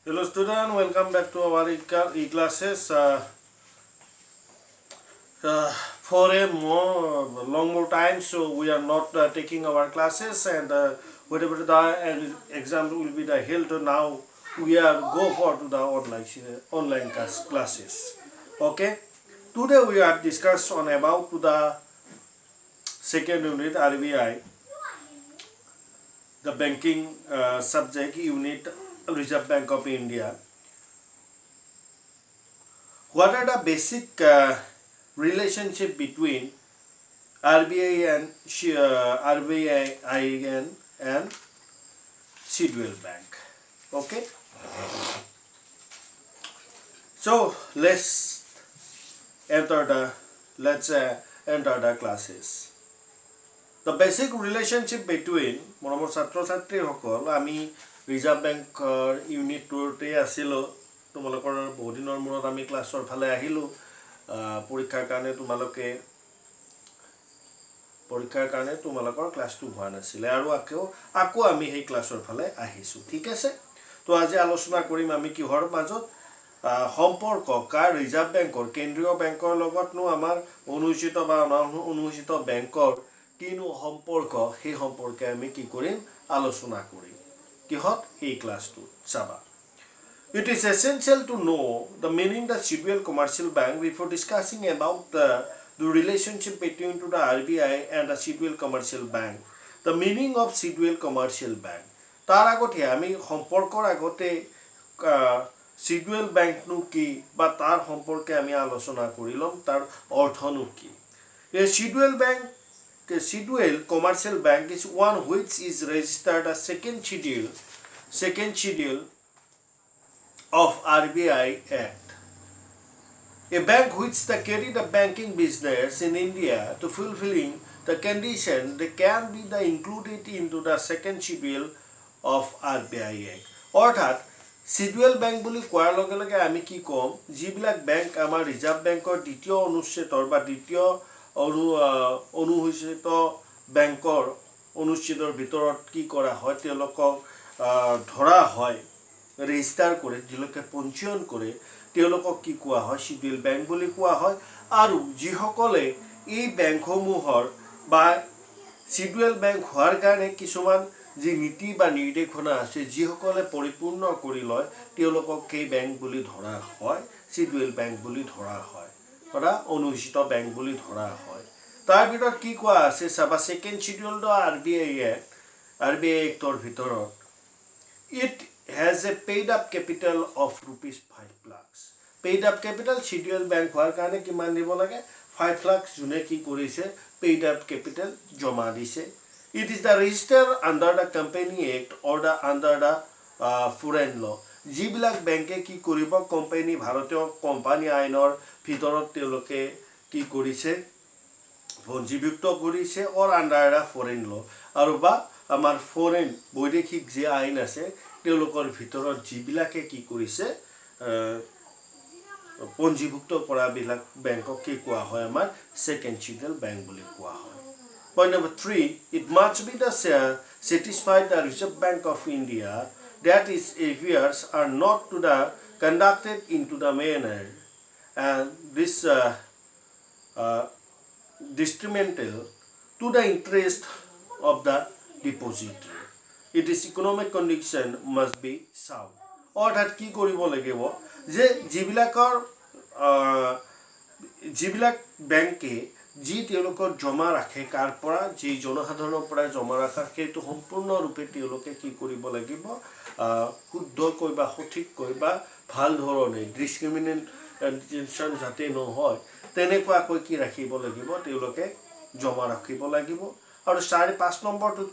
Hello student, welcome back to our e-classes. For a more time, so we are not taking our classes, and whatever the exam will be the held now, we are go for to the online classes. Okay. Today we are discuss on about to the second unit RBI, the banking subject unit, Reserve Bank of India. What are the basic relationship between RBI and Sidwell Bank? Okay, so enter the let's enter the classes. The basic relationship between মৰমৰ ছাত্ৰ ছাত্ৰীসকল আমি reserve বেংকৰ unit 2তে আছিলো তোমালোকৰ বহুত দিনৰ মূৰত আমি ক্লাছৰ ফালে আহিলো পৰীক্ষাৰ কাৰণে তোমালোকৰ ক্লাছটো হোৱা নাছিলে আৰু আকৌ আমি সেই ক্লাছৰ ফালে আহিছো ঠিক আছে তো আজি আলোচনা কৰিম আমি কিহৰ মাজত সম্পৰ্ক কাৰ ৰিজাৰ্ভ বেংকৰ কেন্দ্ৰীয় বেংকৰ লগতনো আমাৰ অনুষ্ঠিত বা অনুষ্ঠিত বেংকৰ কিনো সম্পৰ্ক সেই সম্পৰ্কে আমি কি কৰিম আলোচনা কৰিম কিহত এই ক্লাছটো চাবা It is essential to know the meaning of the Sidwell Commercial Bank before discussing about the relationship between to the RBI and the Sidwell Commercial Bank. The meaning of Sidwell Commercial Bank. তাৰ আগতে আমি সম্পৰ্কৰ আগতে Sidwell Bank নো কি বা তাৰ সম্পৰ্কে আমি আলোচনা কৰি লম তাৰ অৰ্থনো কি Sidwell Commercial Bank is one which is registered as second schedule of RBI Act. A bank which carry the banking business in India to fulfilling the condition they can be included into the second schedule of RBI Act. অৰ্থাৎ Sidwell Bank বুলি কোৱাৰ লগে লগে আমি কি কম যিবিলাক bank আমাৰ reserve বেংকৰ দ্বিতীয় অনুচ্ছেদৰ বা দ্বিতীয় অনুসূচিত বেংকৰ অনুচ্ছেদৰ ভিতৰত কি কৰা হয় তেওঁলোকক ধৰা হয় ৰেজিষ্টাৰ কৰে যিলোকে পঞ্জীয়ন কৰে তেওঁলোকক কি কোৱা হয় Sidwell Bank বুলি কোৱা হয় আৰু যিসকলে এই বেংকসমূহৰ বা Sidwell Bank হোৱাৰ কাৰণে কিছুমান যি নীতি বা নিৰ্দেশনা আছে যিসকলে পৰিপূৰ্ণ কৰি লয় তেওঁলোকক এই বেংক বুলি ধৰা হয় Sidwell Bank বুলি ধৰা হয় বা অনুষ্ঠিত বেংক বুলি ধৰা হয় তাৰ ভিতৰত কি কোৱা আছে চাবা সেকেন্ড শিডিউল দ RBI Actৰ ভিতৰত it has a paid up capital of rupees 5 lakhs. Paid up capital Sidwell Bank হোৱাৰ কাৰণে কিমান দিব লাগে 5 lakhs জুনে কি কৰিছে paid up capital জমা দিছে It is the register under the Company Act or under the foreign law. যিবিলাক বেংকে কি কৰিব কোম্পানী ভাৰতীয় কোম্পানী আইনৰ ভিতৰত তেওঁলোকে কি কৰিছে পঞ্জীভুক্ত কৰিছে or under the foreign law আৰু বা আমাৰ foreign বৈদেশিক যে আইন আছে তেওঁলোকৰ ভিতৰত যিবিলাকে কি কৰিছে পঞ্জীভুক্ত কৰা বিলাক বেংকক কি কোৱা হয় আমাৰ সেকেন্ড শিডিউল বেংক বুলি কোৱা হয় Point number 3, it must be satisfied the Reserve Bank of India that its affairs are not to the conducted into the manner and this detrimental to the interest of the depositor. It is economic condition must be sound. অৰ্থাৎ কি কৰিব লাগিব যে যিবিলাক বেংকে যি তেওঁলোকৰ জমা ৰাখে কাৰ পৰা যি জনসাধাৰণৰ পৰা জমা ৰাখা সেইটো সম্পূৰ্ণৰূপে তেওঁলোকে কি কৰিব লাগিব শুদ্ধকৈ বা সঠিককৈ বা ভাল ধৰণে ডিসক্ৰিমিনেশন যাতে নহয় তেনেকুৱাকৈ কি ৰাখিব লাগিব তেওঁলোকে জমা ৰাখিব লাগিব আৰু 5.5 নম্বৰটোত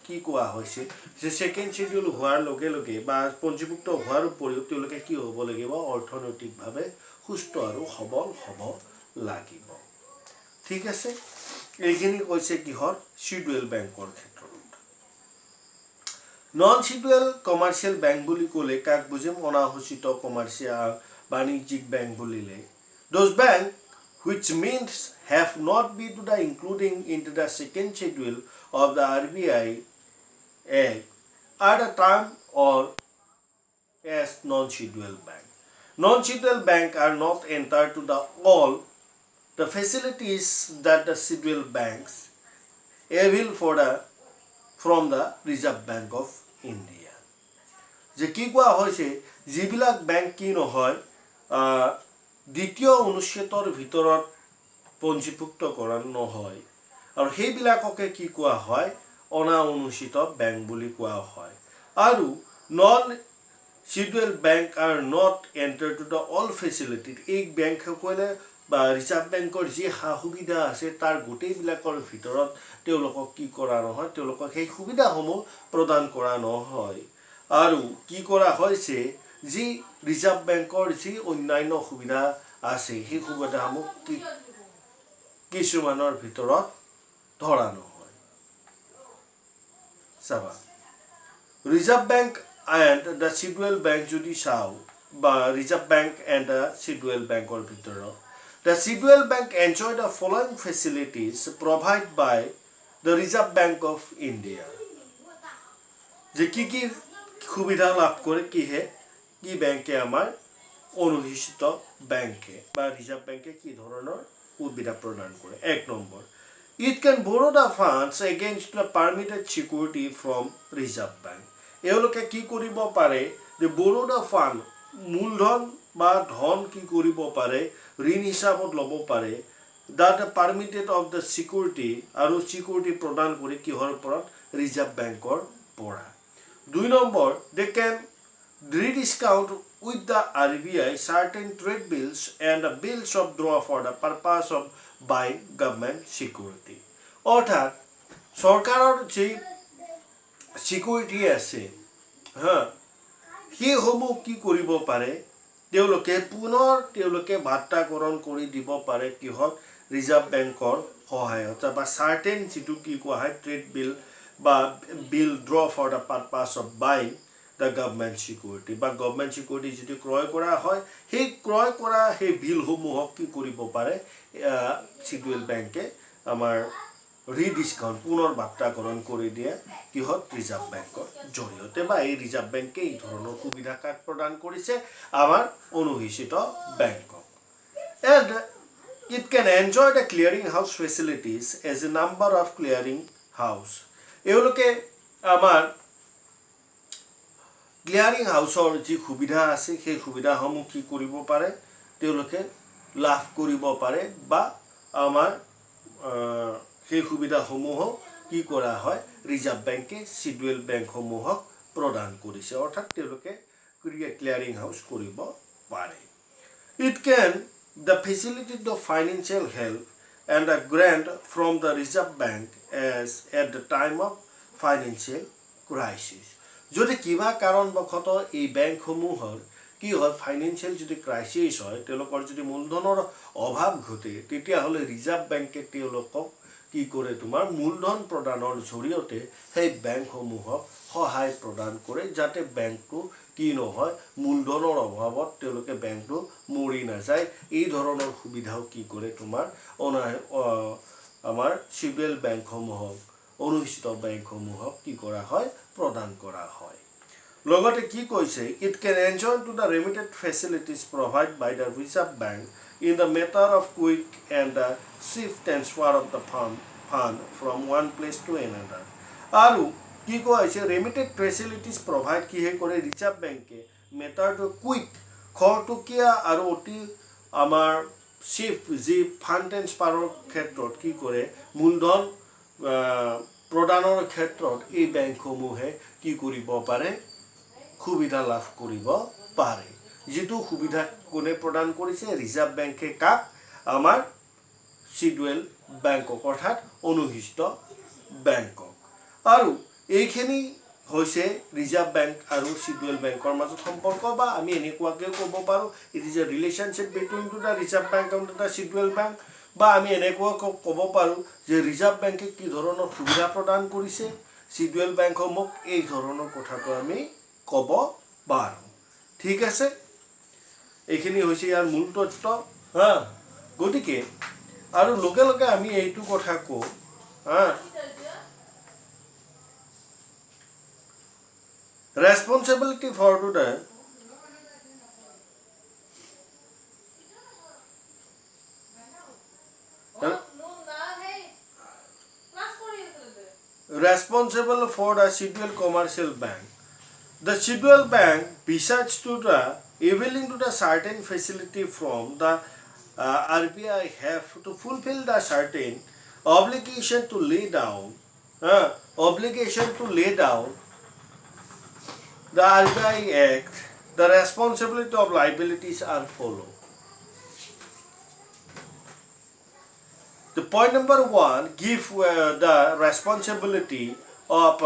কি কোৱা হৈছে যে সেকেন্ড শিডিউল হোৱাৰ লগে লগে বা পঞ্জীভুক্ত হোৱাৰ উপৰিও তেওঁলোকে কি হ'ব লাগিব অৰ্থনৈতিকভাৱে সুস্থ আৰু সবল হ'ব লাগিব ঠিক আছে এইখিনি কৈছে কিহৰ Sidwell Bankৰ ক্ষেত্ৰত নন Sidwell কমাৰ্শিয়েল বেংক বুলি ক'লে কাক বুজিম অনাসূচিত কমাৰ্শিয়াল বাণিজ্যিক বেংক বুলিলে those bank which means have not been to the including into the second schedule of the RBI Act at a time or as non-scheduled bank. Non-scheduled bank are not entered to the all the facilities that the scheduled banks avail for the from the Reserve Bank of India. যে কি কোৱা হৈছে যিবিলাক bank কি নহয় দ্বিতীয় অনুচ্ছেদৰ ভিতৰত পঞ্জীভুক্ত কৰা নহয় আৰু সেইবিলাককে কি কোৱা হয় অনা অনুষ্ঠিত বেংক বুলি কোৱা হয় আৰু non scheduled bank are not entered to the all facilities এই বেংকসকলে বা ৰিজাৰ্ভ বেংকৰ যি সা সুবিধা আছে তাৰ গোটেইবিলাকৰ ভিতৰত তেওঁলোকক কি কৰা নহয় তেওঁলোকক সেই সুবিধাসমূহ প্ৰদান কৰা নহয় আৰু কি কৰা হৈছে যি ৰিজাৰ্ভ বেংকৰ যি অন্যান্য সুবিধা আছে সেই সুবিধাসমূহ কিছুমানৰ ভিতৰত ধৰা নহয় চাবা reserve bank and the scheduled bank যদি চাও বা reserve bank and the scheduled bankৰ ভিতৰত the scheduled bank enjoy the following facilities provided by the Reserve Bank of India যে কি কি সুবিধা লাভ কৰে কি ব্যাংকে আমাৰ অনুষ্ঠিত ব্যাংকে বা ৰিজাৰ্ভ বেংকে কি ধৰণৰ সুবিধা প্ৰদান কৰে এক number it can borrow the funds against the permitted security from Reserve Bank এওঁলোকে কি কৰিব পাৰে যে borrow the fund মূলধন বা ধন কি কৰিব পাৰে ঋণ হিচাপত ল'ব পাৰে that permitted of the security আৰু security প্ৰদান কৰি কিহৰ ওপৰত ৰিজাৰ্ভ বেংকৰ পৰা দুই number they can rediscount with the RBI certain trade bills and the bills of draw for the purpose of buying government security অৰ্থাৎ চৰকাৰৰ যে সিকিউৰিটি আছে সেইসমূহ কি কৰিব পাৰে তেওঁলোকে বাৰ্তাকৰণ কৰি দিব পাৰে কিহত ৰিজাৰ্ভ বেংকৰ সহায়ত বা চাৰ্টেন যিটো কি কোৱা হয় ট্ৰেড বিল বা bill draw for the purpose of buying the government security বা গভৰ্ণমেণ্ট সিকিউৰিটি যদি ক্ৰয় কৰা হয় সেই ক্ৰয় কৰা সেই বিলসমূহক কি কৰিব পাৰে শিডিউল বেংকে আমাৰ ৰিডিসকাউন্ট পুনৰ বাৰ্তাকৰণ কৰি দিয়ে কিহত ৰিজাৰ্ভ বেংকৰ জৰিয়তে বা এই ৰিজাৰ্ভ বেংকে এই ধৰণৰ সুবিধা কাক প্ৰদান কৰিছে আমাৰ অনুহিত বেংকক and it can enjoy the clearing house facilities as a number of clearing house এওঁলোকে আমাৰ ক্লিয়াৰিং হাউসৰ যি সুবিধা আছে সেই সুবিধাসমূহ কি কৰিব পাৰে তেওঁলোকে লাভ কৰিব পাৰে বা আমাৰ সেই সুবিধাসমূহ কি কৰা হয় ৰিজাৰ্ভ বেংকে শিডিউল বেংকসমূহক প্ৰদান কৰিছে অৰ্থাৎ তেওঁলোকে ক্লিয়াৰিং হাউস কৰিব পাৰে it can the facility the financial help and a grant from the Reserve Bank as at the time of financial crisis যদি কিবা কাৰণবশতঃ এই বেংকসমূহৰ কি হয় ফাইনান্সিয়েল যদি ক্ৰাইসিস হয় তেওঁলোকৰ যদি মূলধনৰ অভাৱ ঘটে তেতিয়া হলে ৰিজাৰ্ভ বেংকে তেওঁলোকক কি কৰে তোমাৰ মূলধন প্ৰদানৰ জৰিয়তে সেই বেংকসমূহক সহায় প্ৰদান কৰে যাতে বেংকটো কি নহয় মূলধনৰ অভাৱত তেওঁলোকে বেংকটো মৰি নাযায় এই ধৰণৰ সুবিধাও কি কৰে তোমাৰ আমাৰ সিডিউল বেংকসমূহক অনুষ্ঠিত বেংকসমূহক কি কৰা হয় প্ৰদান কৰা হয় লগতে কি কৈছে it can enjoy to the remitted facilities provided by the Reserve Bank in the matter of quick and the swift transfer of the fund from one place to another আৰু কি কৈছে remitted facilities provide কি হে কৰে reserve বেংকে matter to quick খৰতকীয়া আৰু অতি আমাৰ swift যি ফান্ড ট্ৰান্সফাৰৰ ক্ষেত্ৰত কি কৰে মূলধন প্ৰদানৰ ক্ষেত্ৰত এই বেংকসমূহে কি কৰিব পাৰে সুবিধা লাভ কৰিব পাৰে যেটো সুবিধা কোনে প্ৰদান কৰিছে ৰিজাৰ্ভ বেংকে কাক আমাৰ শিডিউল বেংকক অৰ্থাৎ অনুহিত বেংকক আৰু এইখিনি হৈছে ৰিজাৰ্ভ বেংক আৰু শিডিউল বেংকৰ মাজত সম্পৰ্ক বা আমি এনেকুৱাকে ক'ব পাৰো it is a relationship between to the reserve bank and the schedule bank বা আমি এনেকুৱাকৈ ক'ব পাৰো যে ৰিজাৰ্ভ বেংকে কি ধৰণৰ সুবিধা প্ৰদান কৰিছে শিডিউল বেংকসমূহক এই ধৰণৰ কথাটো আমি ক'ব পাৰো ঠিক আছে এইখিনি হৈছে ইয়াৰ মূল তত্ত্ব গতিকে আৰু লগে লগে আমি এইটো কথা কওঁ responsibility for the responsible for the scheduled commercial bank. The scheduled bank, besides to the availing to the certain facility from the RBI, have to fulfill the certain obligation to lay down the RBI Act. The responsibility of liabilities are follow. The point number 1, give the responsibility of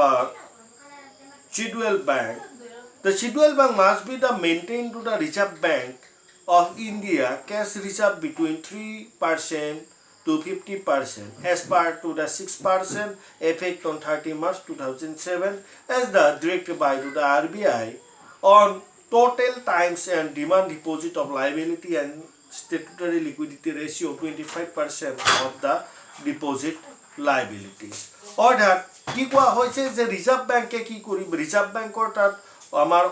scheduled bank. The scheduled bank must be the maintained to the Reserve Bank of India cash reserve between 3% to 50% as per to the 6% effect on 30 March 2007 as the directed by to the RBI on total times and demand deposit of liability and statutory liquidity ratio 25% of the deposit liabilities. অর্থাৎ কি কোৱা হৈছে যে reserve বেংকে কি কৰিব, reserve বেংকৰ তাত আমাৰ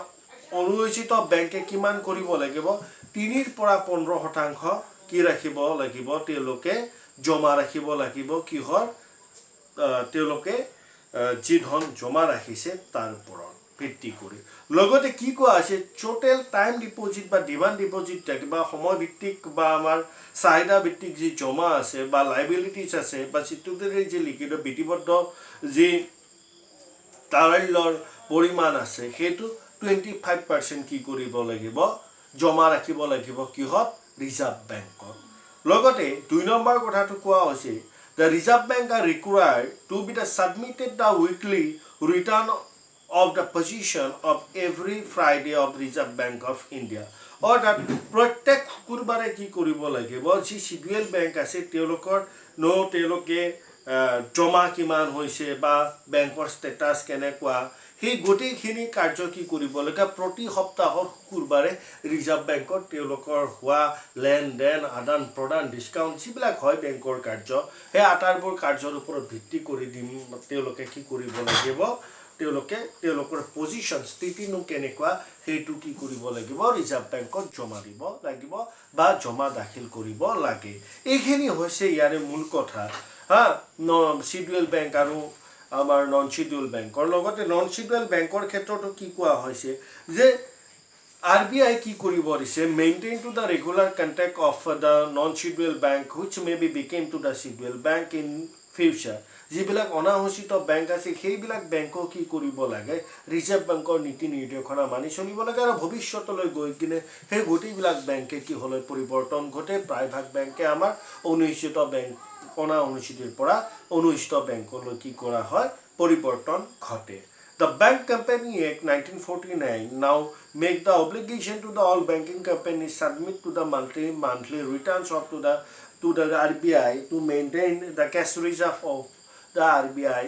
অনুসূচিত বেংকে কিমান কৰিব লাগিব 3 পৰা 15% কি ৰাখিব লাগিব, তেওঁলোকে জমা ৰাখিব লাগিব কিহৰ তেওঁলোকে যি ধন জমা ৰাখিছে তাৰ ওপৰত ভিত্তি কৰি। লগতে কি কোৱা আছে টোটেল টাইম ডিপোজিট বা ডিমান্ড ডিপোজিট বা সময় ভিত্তিক বা আমাৰ চাহিদা ভিত্তিক যি জমা আছে বা লাইবিলিটিজ আছে বা স্ট্যাটুটৰি যি লিখিত বিধিবদ্ধ যি তাৰল্যৰ পৰিমাণ আছে সেইটো 25% কি কৰিব লাগিব জমা ৰাখিব লাগিব কিহত ৰিজাৰ্ভ বেংকত। লগতে 2 নম্বৰ কথাটো কোৱা হৈছে the Reserve Bank are required to be submitted the weekly return of the position of every Friday of Reserve Bank of India. অৰ্থাৎ প্ৰত্যেক শুকুৰবাৰে কি কৰিব লাগিব যি শিডিউল বেংক আছে তেওঁলোকে জমা কিমান হৈছে বা বেংকৰ ষ্টেটাছ কেনেকুৱা সেই গোটেইখিনি কাৰ্য কি কৰিব লাগে প্ৰতি সপ্তাহৰ শুকুৰবাৰে ৰিজাৰ্ভ বেংকত তেওঁলোকৰ হোৱা লেনদেন আদান প্ৰদান ডিসকাউন্ট যিবিলাক হয় বেংকৰ কাৰ্য সেই আটাইবোৰ কাৰ্যৰ ওপৰত ভিত্তি কৰি তেওঁলোকে কি কৰিব লাগিব তেওঁলোকৰ পজিশন স্থিতিনো কেনেকুৱা সেইটো কি কৰিব লাগিব ৰিজাৰ্ভ বেংকত জমা দিব লাগিব বা জমা দাখিল কৰিব লাগে। এইখিনি হৈছে ইয়াৰে মূল কথা শিডিউল বেংক আৰু আমাৰ নন শিডিউল বেংকৰ। লগতে নন শিডিউল বেংকৰ ক্ষেত্ৰতো কি কোৱা হৈছে যে RBI কি কৰিব দিছে maintain to the regular contact of the non schedule bank which may be became two the schedule bank in future. যিবিলাক অনাঘোষিত বেংক আছে সেইবিলাক বেংকক কি কৰিব লাগে ৰিজাৰ্ভ বেংকৰ নীতি নিৰ্দেশনা মানি চলিব লাগে আৰু ভৱিষ্যতলৈ গৈ কিনে সেই গোটেইবিলাক বেংকে কি হ'লে পৰিৱৰ্তন ঘটে প্ৰায়ভাগ বেংকে আমাৰ অনুষ্ঠিত বেংক অনানুষ্ঠিতৰ পৰা অনুষ্ঠিত বেংকলৈ কি কৰা হয় পৰিৱৰ্তন ঘটে। The Bank Company Act 1949 now make the obligation to the all banking companies submit to the monthly returns of to the RBI to maintain the cash reserve of the RBI.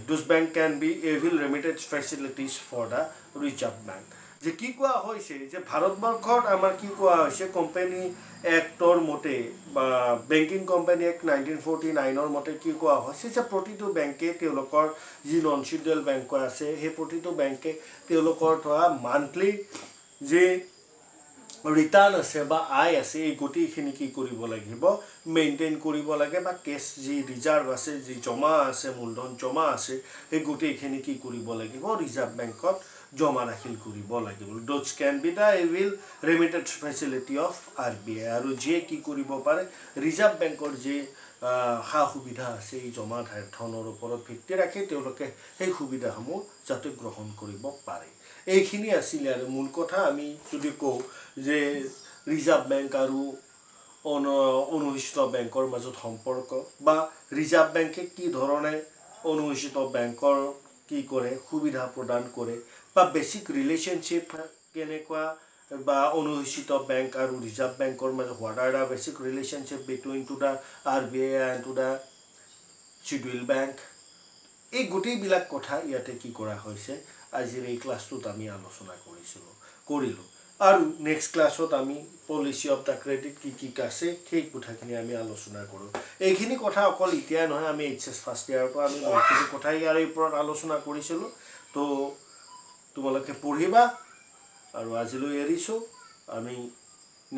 Those bank can be avail remittance facilities for the Reserve Bank. যে কি কোৱা হৈছে যে ভাৰতবৰ্ষত আমাৰ কি কোৱা হৈছে কোম্পানী এক্টৰ মতে বা বেংকিং কোম্পানী এক্ট 1949 মতে কি কোৱা হৈছে যে প্ৰতিটো বেংকে তেওঁলোকৰ যি নন শিডিউল বেংক আছে সেই প্ৰতিটো বেংকে তেওঁলোকৰ ধৰা মান্থলি যে ৰিটাৰ্ণ আছে বা আয় আছে এই গোটেইখিনি কি কৰিব লাগিব মেইনটেইন কৰিব লাগে বা কেছ যি ৰিজাৰ্ভ আছে যি জমা আছে মূলধন জমা আছে এই গোটেইখিনি কি কৰিব লাগিব ৰিজাৰ্ভ বেংকত জমা দাখিল কৰিব লাগিব। Those can be the avail remittance facility of RBI আৰু যে কি কৰিব পাৰে ৰিজাৰ্ভ বেংকৰ যে সা সুবিধা আছে এই জমা ধনৰ ওপৰত ভিত্তি ৰাখি তেওঁলোকে সেই সুবিধাসমূহ যাতে গ্ৰহণ কৰিব পাৰে। এইখিনি আছিল আৰু মূল কথা। আমি যদি কওঁ যে ৰিজাৰ্ভ বেংক আৰু অনুষ্ঠিত বেংকৰ মাজত সম্পৰ্ক বা ৰিজাৰ্ভ বেংকে কি ধৰণে অনুষ্ঠিত বেংকৰ কি কৰে সুবিধা প্ৰদান কৰে বা বেসিক ৰিলেশনশিপ কেনেকুৱা বা অনুষ্ঠিত বেংক আৰু ৰিজাৰ্ভ বেংকৰ মাজত what are the basic relationship between to the RBI and to the schedule bank এই গোটেইবিলাক কথা ইয়াতে কি কৰা হৈছে আজিৰ এই ক্লাছটোত আমি আলোচনা কৰিলোঁ আৰু নেক্সট ক্লাছত আমি পলিসি অফ দ্য ক্ৰেডিট কি আছে সেই কথাখিনি আমি আলোচনা কৰোঁ। এইখিনি কথা অকল এতিয়া নহয় আমি HS ফাৰ্ষ্ট ইয়াৰৰ পৰা আমি বহুতখিনি কথা ইয়াৰ ওপৰত আলোচনা কৰিছিলোঁ। তো তোমালোকে পঢ়িবা আৰু আজিলৈ এৰিছোঁ আমি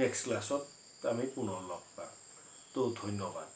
নেক্সট ক্লাছত আমি পুনৰ লগ পাম। তো ধন্যবাদ।